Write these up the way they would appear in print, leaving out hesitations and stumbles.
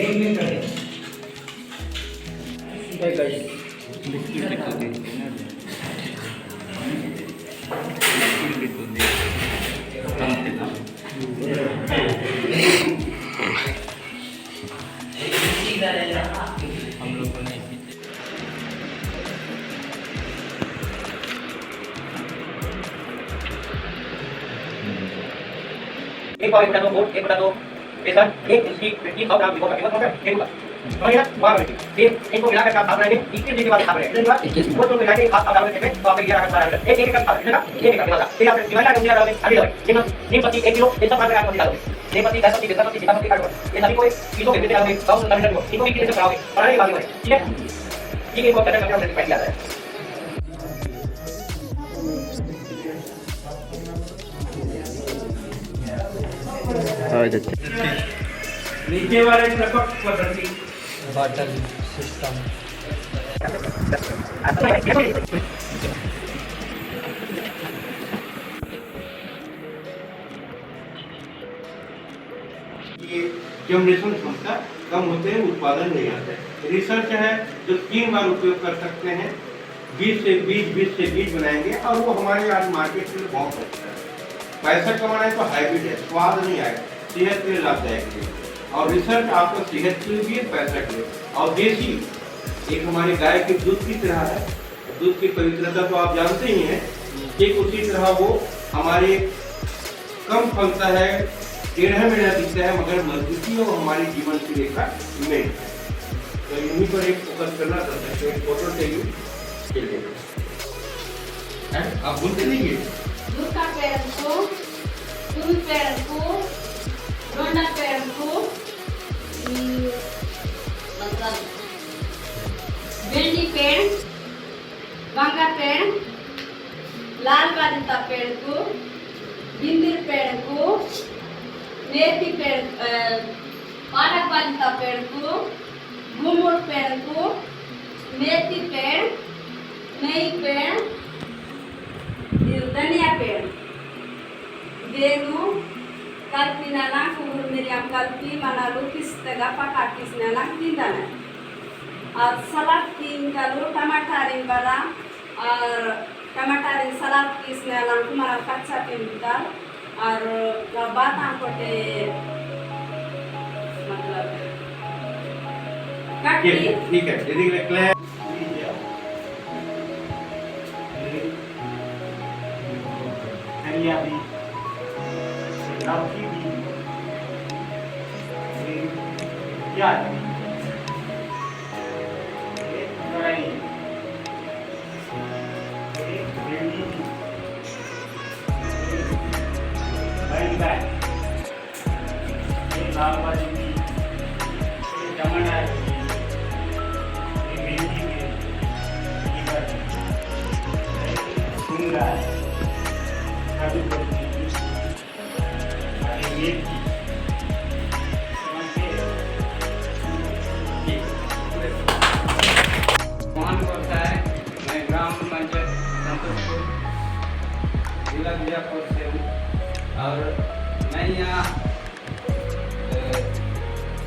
एक मिनट है हम लोगों ने एक और एक बटा दो वोल्ट, एक बटा दो प्रेशर, एक उसकी 20,000 ग्राम विभव का कीमत होगा एक होगा समझिए ना वहां पर फिर इनको मिलाकर आप बनाएंगे 21 दिन के बाद आप बनाएंगे वो तो मिलाकर एक हाथ आप डालोगे तो आपको 11 का एक का मिलेगा एक का मिलेगा फिर आप डिवाइड करके डालोगे आगे डालोगे नीमपत्ती 1 किलो ये सब बात आप डालोगे नीमपत्ती 10 पत्ती 10 पत्ती काटो ये सभी को 1 किलो भेजते डालोगे 100 मीटर को इनको भी कैसे बनाओगे बनाने के बाद ठीक है ठीक है वो करने का हमने पहले आता है नीचे वाले टपक पद्धति वाटर सिस्टम ये जनरेशन क्षमता कम होते हैं, उत्पादन नहीं आता है। रिसर्च है जो 3 बार उपयोग कर सकते हैं, 20 से 20 बनाएंगे और वो हमारे आज मार्केट के लिए बहुत अच्छा है। पैसा कमाना है तो हाइब्रिड है, स्वाद नहीं आएगा, सेहत के लिए लाभदायक है और रिसर्च आपको सेहत के लिए भी है, पैसा के लिए। और देसी एक हमारे गाय के दूध की तरह है, दूध की पवित्रता तो आप जानते ही हैं, ठीक उसी तरह वो हमारे कम फलता है, टेढ़ा मेढ़ा दिखता है मगर मजबूती और हमारी जीवन की रेखा में है। तो यहीं पर एक फोकस करना चाहते हैं, एक फोटो चाहिए के लिए आप बोलते नहीं है दूध का पेड़ को, दूध पेड़ को, रोंडा पेड़ को, मतलब भिंडी पेड़, गंगा पेड़, लाल बालिता पेड़ को, बिंदिर पेड़ को, मेथी पेड़, पालक बालिता पेड़ को, घुमुड़ पेड़ को, मेथी पेड़, नई पेड़, धनिया पेड़, गेहूं, कल्पी नाना, कुबुर मिरियम कल्पी, मनालू किस्तगा पकाकिस नाना तीन और सलाद 3 किलो, टमाटरिन बड़ा और टमाटरिन सलाद किस नाना कुमार कच्चा पिंडल और बात आंकोटे मतलब कटली ठीक है यदि क्लियर धनिया भी लौकी भी प्याज भी भिंडी भी बैंगन लाल वाली भी टमाटर भी भिंडी भी कद्दू मान करता है। मैं ग्राम पंचायत संतोषपुर जिला बीजापुर से हूँ और मैं यहाँ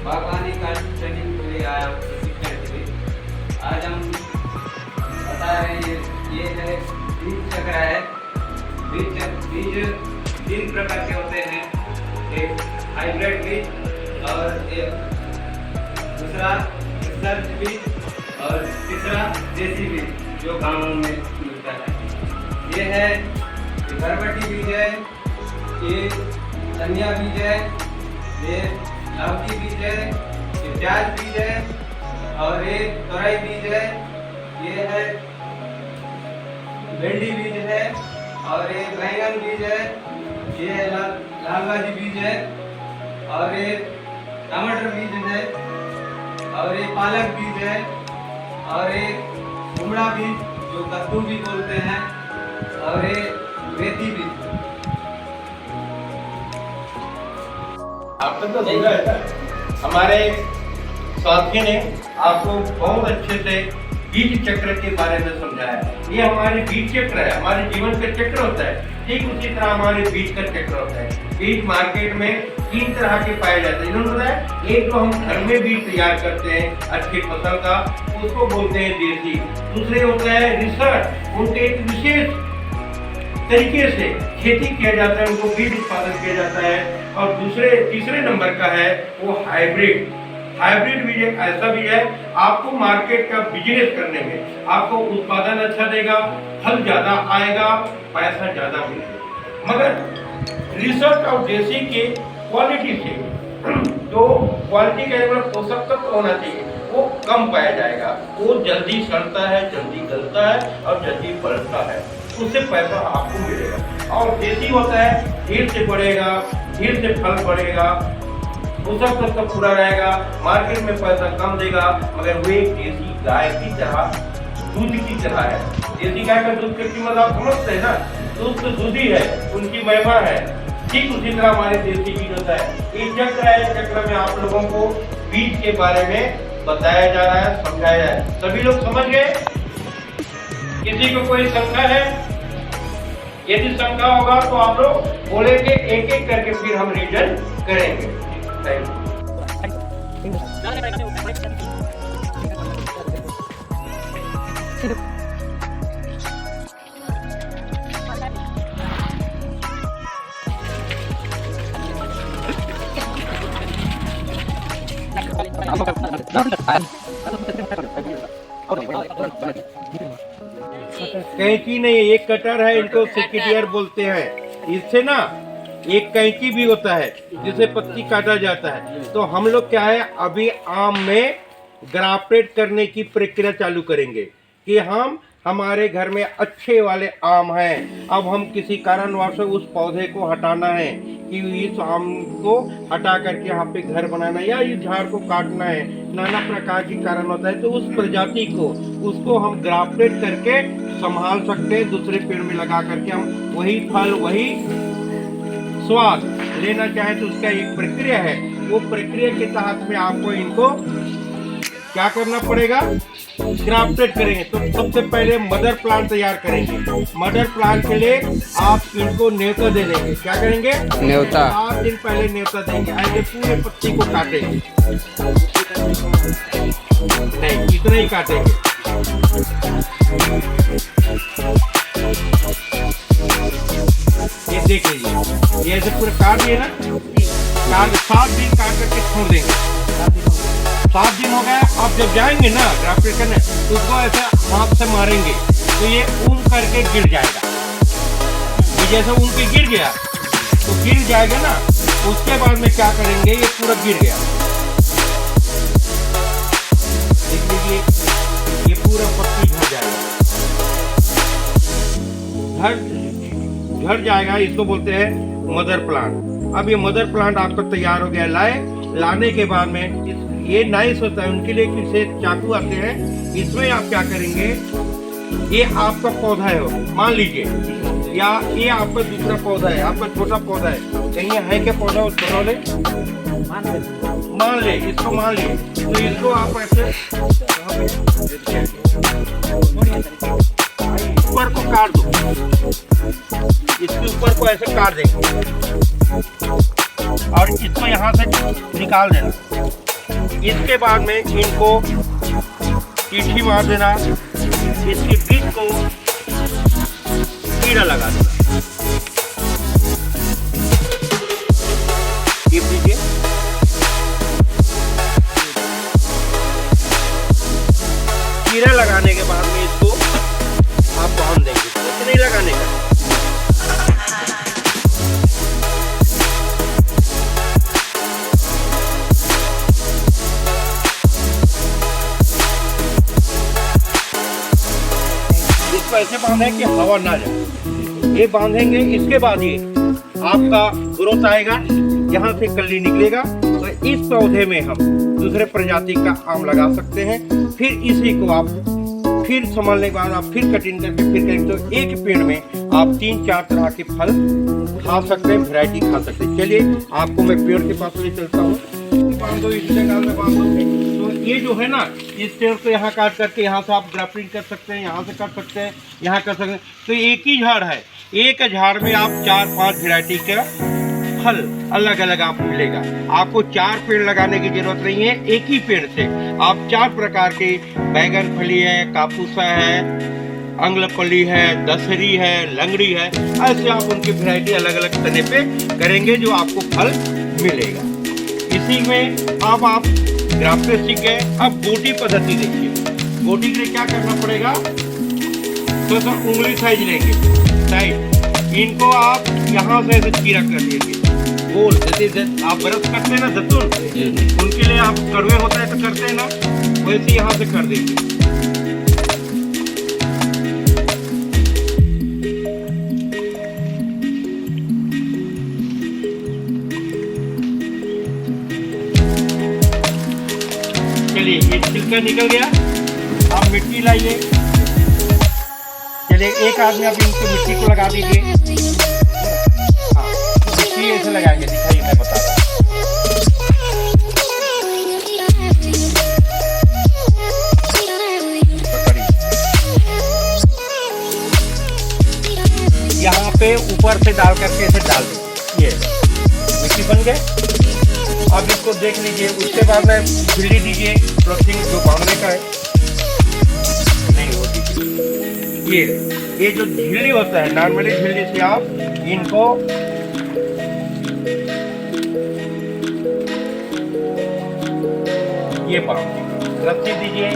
बागवानी का ट्रेनिंग के लिए आया हूँ प्रशिक्षण के लिए। आज हम बता रहे हैं ये है बीज चक्र है। बीज 3 प्रकार के होते हैं, एक हाइब्रिड बीज और एक दूसरा रिसर्च बीज और तीसरा देसी बीज जो गाँव में मिलता है। ये है बरबटी बीज है, ये धनिया बीज है, ये लौकी बीज है, ये प्याज बीज है और ये तोरई बीज है, ये है भिंडी बीज है और ये बैंगन बीज है, ये लाल भाजी बीज है और ये टमाटर बीज है और ये पालक बीज है और ये कुमड़ा बीज जो कद्दू भी बोलते हैं और ये मेथी बीज। आपने तो देखा है हमारे साथी ने आपको बहुत अच्छे से बीज चक्र के बारे में समझाया। ये हमारे बीज चक्र है, हमारे जीवन का चक्र होता है। ठीक उसी तरह हमारे बीज का चक्र होता है। बीज मार्केट में 3 तरह के पाए जाते हैं। इन्होंने बताया, एक तो हम घर में बीज तैयार करते हैं अच्छी फसल का, उसको बोलते हैं देसी। दूसरे होता है रिसर्च, उनके एक विशेष तरीके से खेती किया जाता है, उनको बीज उत्पादन किया जाता है। और तीसरे नंबर का है वो हाइब्रिड। हाइब्रिड बीज एक ऐसा बीज है, आपको मार्केट का बिजनेस करने में आपको उत्पादन अच्छा देगा, फल ज्यादा आएगा, पैसा ज्यादा मिलेगा। मगर रिसर्च और देसी के क्वालिटी से जो क्वालिटी का मतलब पोषक तत्व होना चाहिए वो कम पाया जाएगा। वो जल्दी सड़ता है, जल्दी गलता है और जल्दी बढ़ता है, उससे पैसा आपको मिलेगा। और देसी होता है धीरे से बढ़ेगा, धीरे से फल बढ़ेगा, पोषक तत्व पूरा रहेगा, मार्केट में पैसा कम देगा, मगर वो एक देसी गाय की तरह, दूध की तरह है। देसी गाय का दूध की कीमत आप समझते हैं ना, दूध तो दूध ही है, उनकी महिमा है। ठीक उसी तरह हमारे देसी बीज होता है। एक चक्र है, चक्र में आप लोगों को बीज के बारे में बताया जा रहा है, समझाया जा रहा है। सभी लोग समझ गए? किसी को कोई शंका है? यदि शंका होगा तो आप लोग बोलेंगे, एक एक करके फिर हम रीजन करेंगे। कैंची नहीं, एक कटर है, इनको सेकेटियर बोलते हैं। इससे ना एक कैंची भी होता है जिसे पत्ती काटा जाता है। तो हम लोग क्या है, अभी आम में ग्राफ्टेड करने की प्रक्रिया चालू करेंगे कि हमारे घर में अच्छे वाले आम हैं, अब हम किसी कारणवश उस पौधे को हटाना है कि इस आम को हटा करके यहाँ पे घर बनाना है या इस झाड़ को काटना है, नाना प्रकार के कारण होता है। तो उस प्रजाति को उसको हम ग्राफ्टेड करके संभाल सकते हैं, दूसरे पेड़ में लगा करके हम वही फल वही स्वाद लेना चाहे तो उसका एक प्रक्रिया है। वो प्रक्रिया के तहत में आपको इनको क्या करना पड़ेगा, ग्राफ्टेड करेंगे। तो सबसे पहले मदर प्लांट तैयार करेंगे। मदर प्लांट के लिए आप इनको न्योता दे देंगे। क्या करेंगे? न्योता। 7 दिन पहले न्योता देंगे। ऐसे पूरे पत्ती को काटेंगे, नहीं इतना ही काटेंगे। ये देख लीजिए, ये ऐसे पूरे काट दिए ना, 7 दिन काट करके छोड़ देंगे। 7 दिन हो गया। आप जब जाएंगे ना ग्राफ्टेड करने, तो उसको ऐसे हाथ से मारेंगे तो ये ऊन करके गिर जाएगा। ये जैसे ऊन के गिर गया तो गिर जाएगा ना, उसके बाद में क्या करेंगे, ये पूरा गिर गया, देख लीजिए ये पूरा पत्ती झड़ जाएगा, झड़ जाएगा। इसको बोलते हैं मदर प्लांट। अब ये मदर प्लांट आपका तैयार हो गया। लाने के बाद में ये नाइस होता है, उनके लिए किसे चाकू आते हैं। इसमें आप क्या करेंगे, ये आपका पौधा है, मान लीजिए, या ये आपका दूसरा पौधा है, आपका छोटा पौधा है, कहीं है क्या पौधा, उसको ले मान ले, इसको मान लिए। तो इसको आप ऐसे ऊपर को काट दो, इसके ऊपर को ऐसे काट देंगे और इसको यहाँ से निकाल देना। इसके बाद में इनको कीठी मार देना, इसके बीज को कीड़ा लगा देना। कीजिए, कीड़ा लगाने के बाद में इसको आप बांध देंगे, कुछ नहीं लगाने का। ऐसे बांधे कि हवा ना जाए, ये बांधेंगे। इसके बाद ये आपका ग्रोथ आएगा, यहाँ से कली निकलेगा। तो इस पौधे में हम दूसरे प्रजाति का आम लगा सकते हैं। फिर इसी को आप फिर संभालने के बाद आप फिर कटिंग करके फिर करेंगे तो एक पेड़ में आप 3-4 तरह के फल खा सकते हैं, वैरायटी खा सकते हैं। चलिए आपको मैं पेड़ के पास ले चलता हूँ। बांधो, इस जगह में बांधो। तो ये जो है ना, इस पेड़ को यहाँ काट करके यहाँ से आप ग्राफ्टिंग कर सकते हैं, यहाँ से कर सकते हैं, यहाँ कर सकते हैं। तो एक ही झाड़ है, एक झाड़ में आप 4-5 वैरायटी का फल अलग अलग आपको मिलेगा। आपको 4 पेड़ लगाने की जरूरत नहीं है, एक ही पेड़ से आप 4 प्रकार के बैगन फली है, कापूसा है, अंगलपल्ली है, दशहरी है, लंगड़ी है, ऐसे आप उनकी वैरायटी अलग अलग तने पे करेंगे जो आपको फल मिलेगा। इसी में अब आप ग्राफ्टे सीख गए। अब गोटी पद्धति देखिए। गोटी के लिए क्या करना पड़ेगा, तो उंगली साइज लेंगे, साइज इनको आप यहाँ से ऐसे चीरा कर लेंगे गोल, जैसे आप ब्रश करते हैं ना जैतून, उनके लिए आप कड़वे होता है तो करते हैं ना, वैसे यहाँ से कर देंगे। चलिए ये छिलका निकल गया। आप मिट्टी लाइए। चलिए एक आदमी आप इनको मिट्टी को लगा दीजिए। हाँ, मिट्टी ऐसे लगाएंगे, दिखाइए, मैं बता रहा हूँ। यहाँ पे ऊपर से डाल करके ऐसे डाल दीजिए। ये मिट्टी बन गए। अब इसको देख लीजिए। उसके बाद में झिल्ली दीजिए, प्लॉटिंग जो बांधने का है नहीं वो दीजिए। ये जो झिल्ली होता है, नॉर्मली झिल्ली से आप इनको ये बांध रस्सी दीजिए।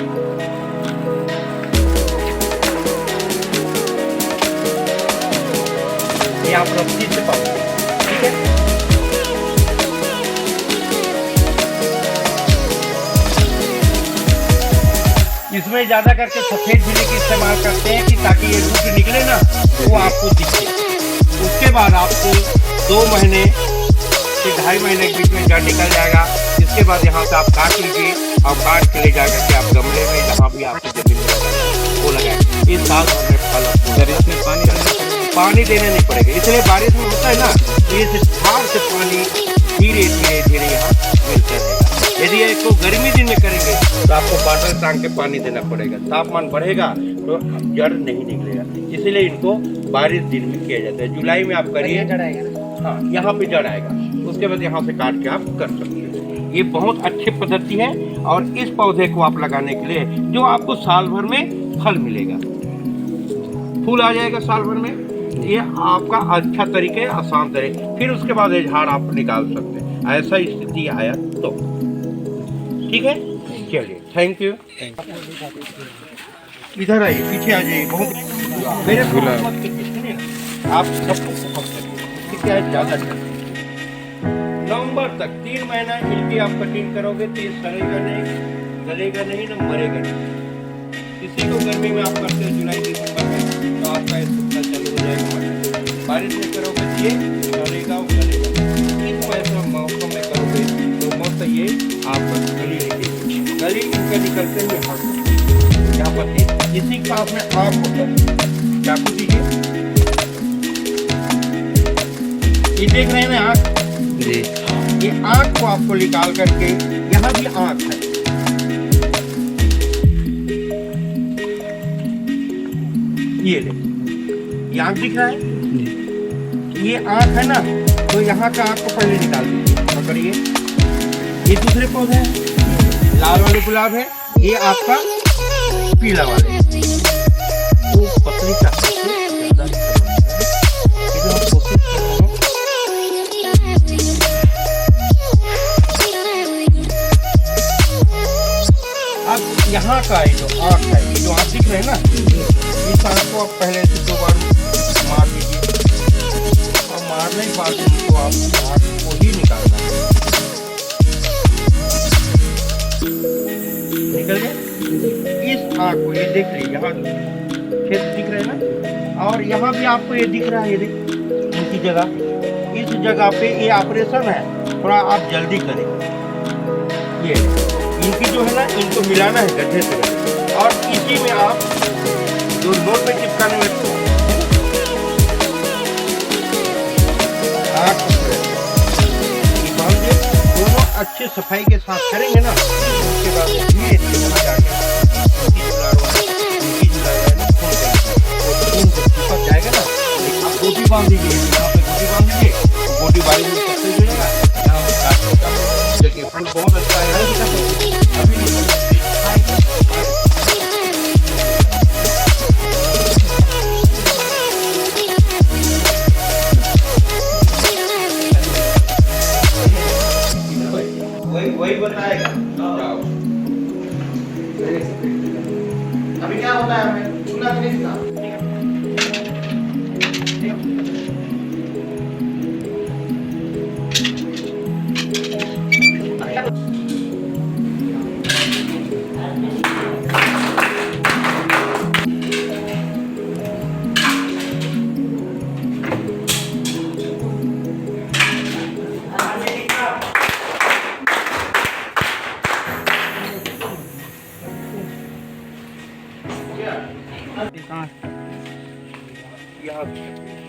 ये आप रस्सी से बांध, ठीक है। इसमें ज्यादा करके सफेद झिल्ली का इस्तेमाल करते हैं कि ताकि ये रूट निकले ना वो आपको दिखे। उसके बाद आपको 2 महीने से 2.5 महीने के बीच में जड़ निकल जाएगा। इसके बाद यहाँ से आप काट लीजिए और काट के ले जाकर के आप गमले में जहाँ भी आपकी जमीन में वो लगाए। इस साल भर में फल आपको पानी देने नहीं पड़ेगा, इसलिए बारिश में होता है ना, इस झाड़ से पानी धीरे धीरे धीरे यहाँ मिलता रहेगा। यदि इसको गर्मी दिन में करेंगे तो आपको बाटल टांग के पानी देना पड़ेगा, तापमान बढ़ेगा तो जड़ नहीं निकलेगा। इसीलिए इनको बारिश दिन में किया जाता है। जुलाई में आप करिए, हाँ यहाँ पे जड़ आएगा। उसके बाद यहाँ से काट के आप कर सकते हैं। ये बहुत अच्छी पद्धति है और इस पौधे को आप लगाने के लिए जो आपको साल भर में फल मिलेगा, फूल आ जाएगा साल भर में। ये आपका अच्छा तरीके, आसान तरीके। फिर उसके बाद ये झाड़ आप निकाल सकते हैं। ऐसा स्थिति आया तो ठीक है। चलिए, थैंक यू। इधर आइए, पीछे आ जाइए। बहुत मेरे आप सबको क्या है ज़्यादा नवंबर तक 3 महीना इनकी आप कटिंग करोगे तो ये सड़ेगा नहीं, गलेगा नहीं, ना मरेगा नहीं। इसी को गर्मी में आप करते हैं जुलाई दिसंबर में, तो आपका इसका चालू हो जाएगा। बारिश में करोगे तो ये सड़ेगा और गलेगा। इस ऐसा मौसम में करोगे तो मौसम ये आप गली लेंगे, गली इनका निकलते हुए हाथ यहाँ पर इसी का आपने आँख होता है, चाकू दीजिए। ये देख रहे हैं ना आँख जी, ये आँख को आपको निकाल करके, यहाँ भी आँख है, ये ले, ये आँख दिख रहा है, ये आँख है ना, तो यहाँ का आँख को पहले निकाल दीजिए। पकड़िए, ये दूसरे पौधे हैं, लाल वाले गुलाब है, ये आपका पीला वाले, वो पतली का यहाँ का ये जो आँख है, ये जो आँख दिख रहे हैं ना, इस आँख को आप पहले से 2 बार मार दीजिए। और मारने के बाद इसको आप आँख को ही निकालना है। निकल गया। इस आँख को ये देख लीजिए, यहाँ खेत दिख रहे हैं ना, और यहाँ भी आपको ये दिख रहा है, ये देख इनकी जगह, इस जगह पे ये ऑपरेशन है, थोड़ा आप जल्दी करें। ये इनकी जो है ना, इनको मिलाना है गड्ढे से गड्ढे, और इसी में आप जो नोट पे चिपकाने में दोनों अच्छे सफाई के साथ करेंगे ना, उसके बाद धीरे धीरे वहाँ जाके जाएगा ना, आप बांध दीजिए, यहाँ पे गोटी बांध दीजिए, तो गोटी बारी में सबसे जुड़ेगा, यहाँ पे काट सकता है। देखिए फल बहुत अच्छा है, अभी नहीं वही बताएगा। अभी क्या होता है हमें सुनना तो नहीं था।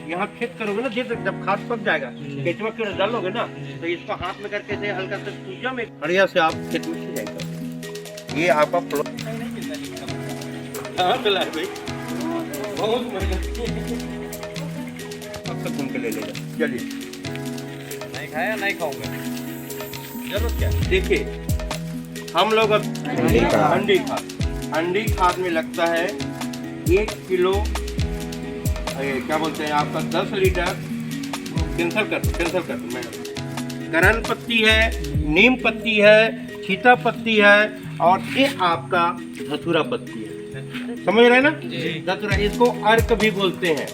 यहाँ खेत करोगे ना, जब खाद पक जाएगा खेत में कीड़ा डालोगे ना, तो इसको हाथ में करके से हल्का से सूजा में बढ़िया से आप खेत में खिल जाएगा। ये आपका प्लॉट चला है भाई, बहुत मेहनत अब तक घूम के ले लेगा। चलिए, नहीं खाया नहीं खाऊंगा, जरूरत क्या है? देखिए हम लोग अब अंडी खाद में लगता है 1 किलो, क्या बोलते हैं आपका 10 लीटर, कैंसल कर मैं करन पत्ती है, नीम पत्ती है, छीता पत्ती है, और ये आपका धतूरा पत्ती है। समझ रहे हैं ना? धतूरा, इसको अर्क भी बोलते हैं।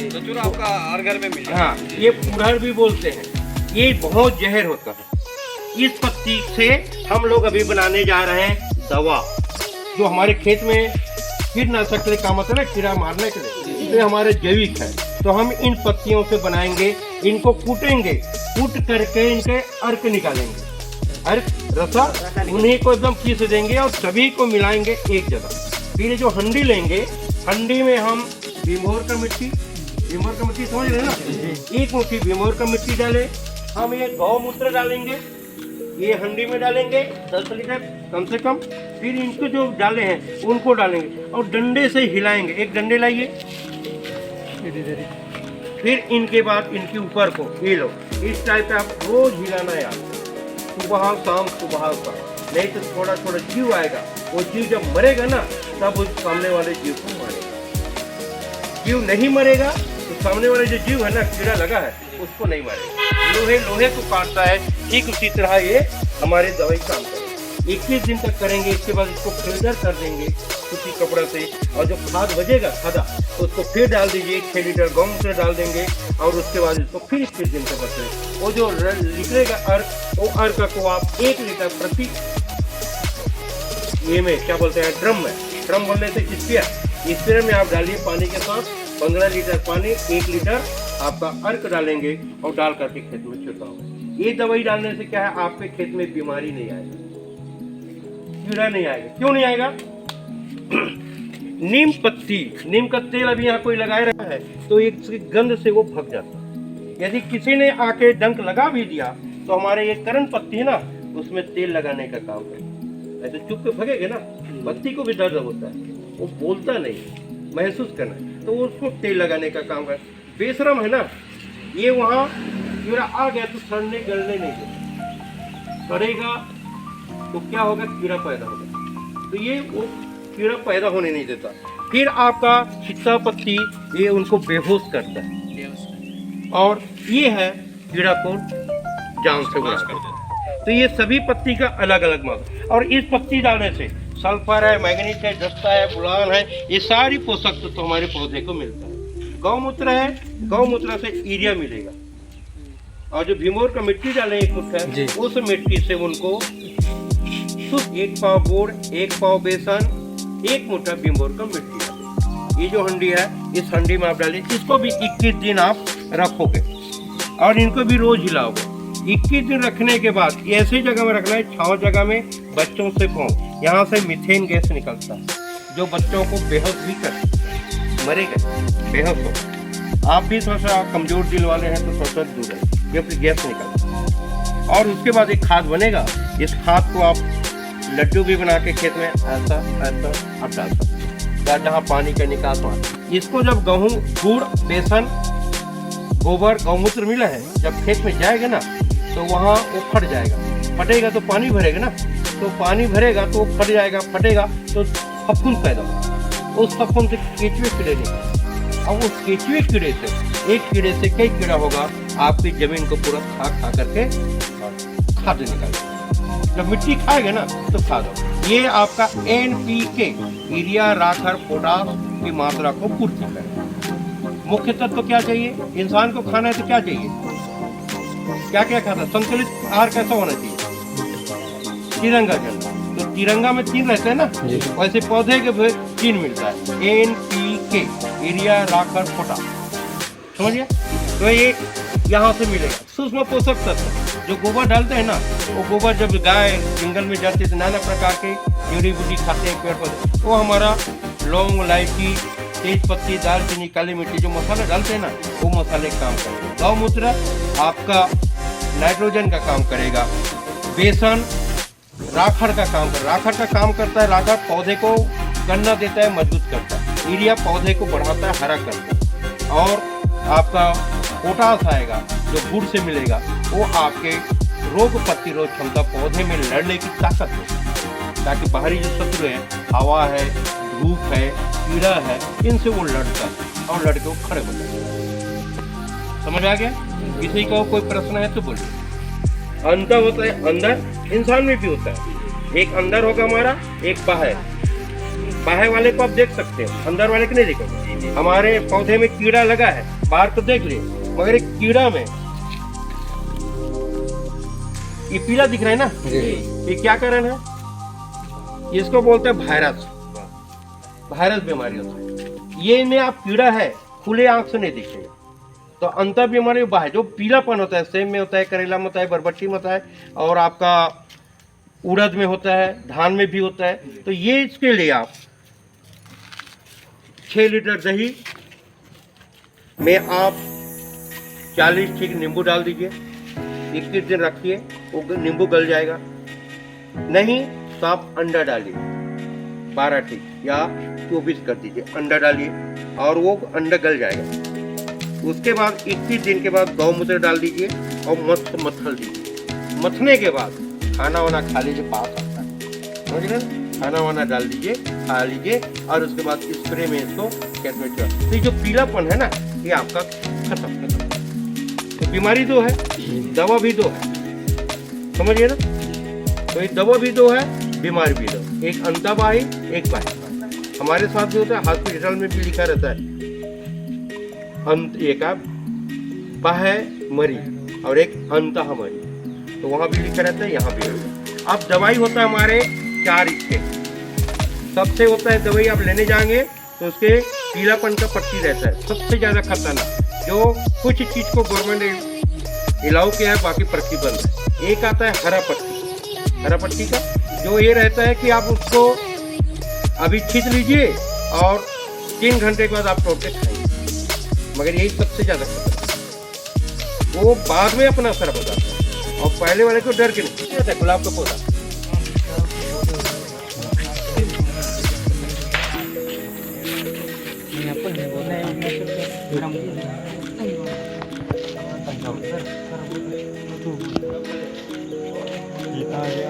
धतूरा आपका हर घर में मिलेगा। हाँ, ये पुरहर भी बोलते हैं। ये बहुत जहर होता है। इस पत्ती से हम लोग अभी बनाने जा रहे हैं दवा, जो हमारे खेत में कीटनाशक के लिए काम आता है ना, कीड़ा मारने के लिए, ये हमारे जैविक है। तो हम इन पत्तियों से बनाएंगे, इनको कूटेंगे, कूट करके इनके अर्क निकालेंगे, अर्क रसा, उन्हीं को एकदम पीस देंगे और सभी को मिलाएंगे एक जगह। फिर जो हंडी लेंगे, हंडी में हम भीमोर का मिट्टी समझ रहे हैं ना, 1 मुट्ठी भीमोर का मिट्टी डाले, हम ये गौमूत्र डालेंगे, ये हंडी में डालेंगे 10 लीटर कम से कम। फिर इनको जो डाले हैं उनको डालेंगे और डंडे से हिलाएंगे। एक डंडे लाइए, फिर इनके बाद इनके ऊपर को ये लो, इस टाइप पे आप रोज हिलाना है, सुबह शाम सुबह शाम, नहीं तो थोड़ा थोड़ा जीव आएगा, वो जीव जब मरेगा ना तब उस सामने वाले जीव को मारेगा। जीव नहीं मरेगा तो सामने वाले जो जीव है ना, कीड़ा लगा है, उसको नहीं मारेगा। लोहे को काटता है, ठीक उसी तरह ये हमारे दवाई काम करेगा। 21 दिन तक करेंगे, इसके बाद इसको फिल्टर कर देंगे किसी कपड़ा से, और जो खाद बचेगा खादा तो उसको फिर डाल दीजिए, 6 लीटर गौमूत्र डाल देंगे, और उसके बाद इसको फिर 21 दिन तक बचेगा। वो जो निकलेगा अर्क, वो अर्क को आप 1 लीटर प्रति ये में क्या बोलते हैं, ड्रम बोलने से स्पेयर में आप डालिए पानी के साथ, 15 लीटर पानी, 1 लीटर आपका अर्क डालेंगे और डाल करके खेत में छिड़काओ। ये दवाई डालने से क्या है, आपके खेत में बीमारी नहीं आएगी, कीड़ा नहीं आएगा। क्यों नहीं आएगा? नीम का तेल अभी यहाँ कोई लगाए रहा है तो एक गंध से वो भग जाता है। यदि किसी ने आके डंक लगा भी दिया तो हमारे ये करन पत्ती है ना, उसमें तेल लगाने का काम है। ऐसे चुप के भगेगे ना, पत्ती को भी दर्द होता है, वो बोलता नहीं, महसूस करना है, तो वो उसको तेल लगाने का काम है। बेशरम है ना, ये वहाँ कीड़ा आ गया तो सड़ने गलने नहीं देगा, सड़ेगा तो क्या होगा, कीड़ा पैदा होगा, तो ये वो कीड़ा पैदा होने नहीं देता। फिर आपका छित्ता पत्ती, ये उनको बेहोश करता है, और ये है कीड़ा को जान से गुनाह करता है। तो ये सभी पत्ती का अलग अलग मात्रा, और इस पत्ती डालने से सल्फर है, मैग्नीज है, जस्ता है, बुलान है, ये सारी पोषक तत्व तो हमारे पौधे को मिलता है। गौमूत्र है, गौमूत्र से यूरिया मिलेगा, और जो भीमोर का मिट्टी डालें 1 मुट्ठा, उस मिट्टी से उनको शुद्ध 1 पाव गुड़, 1 पाव बेसन, 1 मुट्ठा भीमोर का मिट्टी डालें। ये जो हंडी है, इस हंडी में आप डालें, इसको भी 21 दिन आप रखोगे और इनको भी रोज हिलाओगे। 21 दिन रखने के बाद ऐसी जगह में रखना है, छांव जगह में, बच्चों से पाओ, यहाँ से मीथेन गैस निकलता है जो बच्चों को बेहोश भी कर मरेगा, बेहोश हो। आप भी थोड़ा सा कमजोर दिल वाले हैं तो थोड़ा दूर है, ये फिर गैस निकलता है। और उसके बाद एक खाद बनेगा, इस खाद को आप लड्डू भी बना के खेत में ऐसा आप डाल सकते हैं, जहाँ पानी का निकास हो। इसको जब गेहूँ, गुड़, बेसन गोबर गौमूत्र मिला है, जब खेत में जाएगा ना तो वहाँ वो फट जाएगा, फटेगा तो पानी भरेगा ना, तो पानी भरेगा तो वो फट जाएगा, फटेगा तो फफूंद पैदा होगा, उस फफूंद से केंचुए कीड़े निकलेंगे। अब उस केंचुए कीड़े से, एक कीड़े से कई कीड़ा होगा, आपकी जमीन को पूरा खा करके खाद निकालेगा। जब मिट्टी खाएगा ना तो खाद होगा। ये आपका NPK यूरिया, राखर, पोटास की मात्रा को पूर्ति करेगा। मुख्य तत्व तो क्या चाहिए? इंसान को खाना है तो क्या चाहिए, क्या क्या खाता है? संतुलित आहार कैसा होना चाहिए? तिरंगा चलना, तो तिरंगा में 3 रहते हैं ना, वैसे पौधे के भी 3 मिलता है, NPK यूरिया, राखर, पोटास, समझिए। तो ये यहाँ से मिलेगा। सूक्ष्म पोषक तत्व जो गोबर डालते हैं ना, वो गोबर जब गाय जंगल में जाती है तो नाना प्रकार के जड़ी बूटी खाते हैं पेड़ पौधे, वो हमारा लौंग, इलायची, तेज पत्ती, दालचीनी, काली मिर्ची जो मसाले डालते हैं ना, वो मसाले काम करेंगे। गौमूत्र आपका नाइट्रोजन का काम करेगा। बेसन राखड़ का काम कर, राखड़ का काम करता है, राखड़ पौधे को गन्ना देता है, मजबूत करता है। यूरिया पौधे को बढ़ाता है, हरा करता है। और आपका पोटास आएगा जो गुड़ से मिलेगा, वो आपके रोग प्रतिरोध क्षमता, पौधे में लड़ने की ताकत है, ताकि बाहरी जो शत्रु है, हवा है, धूप है, कीड़ा है, इनसे वो लड़ता है और लड़के वो खड़े हो जाते हैं। समझ आ गया? किसी को कोई प्रश्न है तो बोलिए। अंतर होता है, अंदर इंसान में भी होता है, एक अंदर होगा हमारा, एक बाहर। बाहर वाले को आप देख सकते हो, अंदर वाले को नहीं देखोगे। हमारे पौधे में कीड़ा लगा है, बाहर तो देख लिए, मगर एक कीड़ा में ये पीला दिख रहा है ना, ये क्या कारण है? इसको बोलते हैं वायरस। वायरस बीमारी होता है। ये में आप कीड़ा है, खुले आंख से नहीं दिखेगा। तो अंतर बीमारी बाहर जो पीलापन होता है, सेब में होता है, करेला में होता है, बरबट्टी में होता है, और आपका उड़द में होता है, धान में भी होता है। तो ये इसके लिए आप 6 लीटर दही में आप 40 ठीक नींबू डाल दीजिए, 21 दिन रखिए, वो नींबू गल जाएगा। नहीं तो आप अंडा डालिए, 12 ठीक या 24 कर दीजिए, अंडा डालिए और वो अंडा गल जाएगा। उसके बाद 21 दिन के बाद गौमूत्र डाल दीजिए और मस्त मथल दीजिए। मथने के बाद खाना वाना खा लीजिए, पास आता है, समझ रहे हैं? खाना वाना डाल दीजिए, खा लीजिए, और उसके बाद स्प्रे में इसको खेत में चला। तो ये जो पीलापन है ना, ये आपका खत्म। तो बीमारी 2 है, दवा भी 2 है, समझिए ना? तो ये दवा भी 2 है, बीमारी भी 2, एक अंतःबाही, एक बाह्य। हमारे साथ भी होता है, हॉस्पिटल में भी लिखा रहता है, एक बाह्य मरी और एक अंतः मरी, तो वहाँ भी लिखा रहता है, यहाँ भी रहता है। अब दवाई होता है हमारे 4 हिस्से। सबसे होता है दवाई आप लेने जाएंगे तो उसके पीलापन का पट्टी रहता है, सबसे ज़्यादा खतरनाक, जो कुछ चीज़ को गवर्नमेंट अलाउ किया है, बाकी प्रतिबंध है। एक आता है हरा पट्टी। हरा पट्टी का जो ये रहता है कि आप उसको अभी छींच लीजिए और 3 घंटे के बाद आप तोड़ के खाएंगे, मगर यही सबसे ज़्यादा खतरनाक, वो बाद में अपना असर हो जाता है और पहले वाले को डर के नहीं रहता है। गुलाब का पौधा आ गया।